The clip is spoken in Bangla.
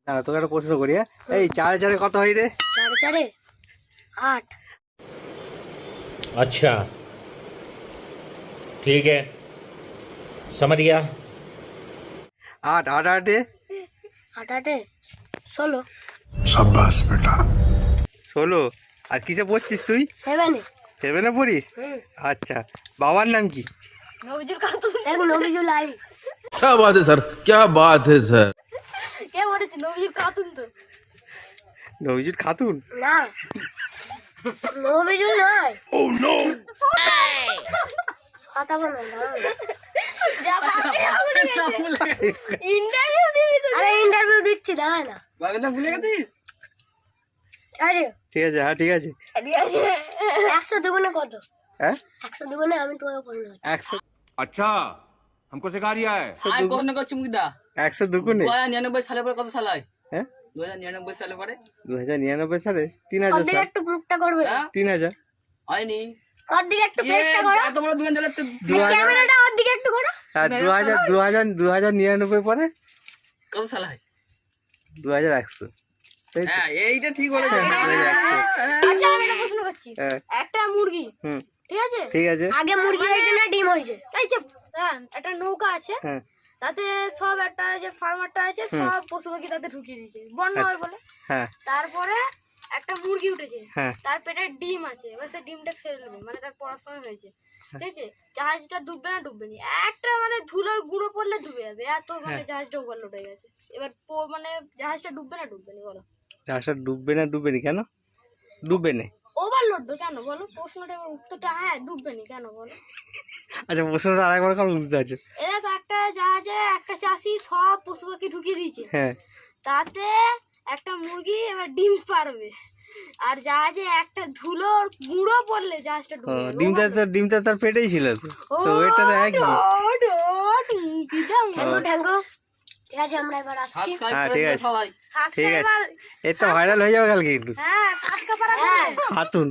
না তোকে একটা প্রশ্ন করি। হ্যাঁ, এই 4 এ 4 কত হয় রে? 4 এ 4 8। अच्छा ठीक है समझ गया 8 8 8 এ 8 8 16। शाबाश बेटा 16। আর কিসে পড়ছিস তুই? 7 এ। 7 এ পড়িস? আচ্ছা, বাবার নাম কি? নবীজুল খাতুন। এক নবীজুল আলী। क्या बात है सर क्या बात है सर কে বলেছে নবীজুল খাতুন? তো নবীজুল খাতুন? না, নবীজুল নয়। ও নো, কথা বল না। যা বাকি ভুলে গেছে। ইন্টারভিউ দিবি তো? আরে ইন্টারভিউ দিচ্ছি, দাঁড়া না। বাবাটা ভুলে গেছিস? ঠিক আছে, ঠিক আছে, হ্যাঁ ঠিক আছে। ঠিক আছে। 100 দুগুণে কত? হ্যাঁ 100 দুগুণে আমি তোমাকে বলবো। 100 अच्छा हमको सिखा रिया है আয় প্রশ্ন করছি মুকিদা 100 দুগুণে? 2099 সালে পরে কত সাল হয়? হ্যাঁ 2099 সালে পরে 2099 সালে 3000 অর্ধেক সাল। একটু মুখটা করবে। হ্যাঁ 3000। হয়নি। অর্ধেক একটু ফেসটা করো। তোমরা দুজন চালাতে 2000 ক্যামেরাটা অর্ধেক একটু করো। আর 2099 পরে কত সাল হয়? 2100। তাই তো? হ্যাঁ এইটা ঠিক বলেছো। 2100। আচ্ছা আমি একটা প্রশ্ন করছি। হ্যাঁ, একটা মুরগি, হুম, ঠিক আছে? ঠিক আছে। আগে মুরগি হয়েছে না ডিম হয়েছে? এই যে একটা নৌকা আছে, হ্যাঁ তাতে সব একটা যে ফার্মারটা আছে সব পশু পাখি তাতে ঢুকিয়ে দিয়েছে বন্যা হয় বলে। হ্যাঁ তারপরে একটা মুরগি উঠেছে, হ্যাঁ তার পেটে ডিম আছে, এবার সে ডিমটা ফেলবে, মানে তার পড়ার সময় হয়েছে, ঠিক আছে? জাহাজটা ডুববে না ডুববে না, একটা মানে ধুলোর গুঁড়ো পড়লে ডুবে যাবে, এত মানে জাহাজটা ওভারলোড হয়ে গেছে। এবার মানে জাহাজটা ডুববে না ডুববে না বলো? জাহাজটা ডুববে না ডুববে না কেন? ডুববে না। ওভারলোড তো কেন বলো? প্রশ্নটা এবার উত্তরটা হ্যাঁ ডুববে না কেন বলো? আচ্ছা প্রশ্নটা আরেকবার কারণ বুঝতে পারছো? এ দেখো, একটা জাহাজে একটা চাষি সব পশু পাখি ঢুকিয়ে দিয়েছে, হ্যাঁ তাতে একটা মুরগি এবার ডিম পারবে, আর জাহাজে একটা ধুলোর গুঁড়ো পড়লে জাহাজটা ডুবে যাবে। ডিমটা তার পেটেই ছিল তো, তো এটা তো একই। ঢ্যাঙ্গো, ঠিক আছে আমরা এবার আসছি। সাবস্ক্রাইব হ্যাঁ, করে ঠিক দিও আছে। সবাই। ঠিক আছে, সাবস্ক্রাইবার, এটা ভাইরাল হয়ে যাবে কালকে কিন্তু। হ্যাঁ সাবস্ক্রাইবার খাতুন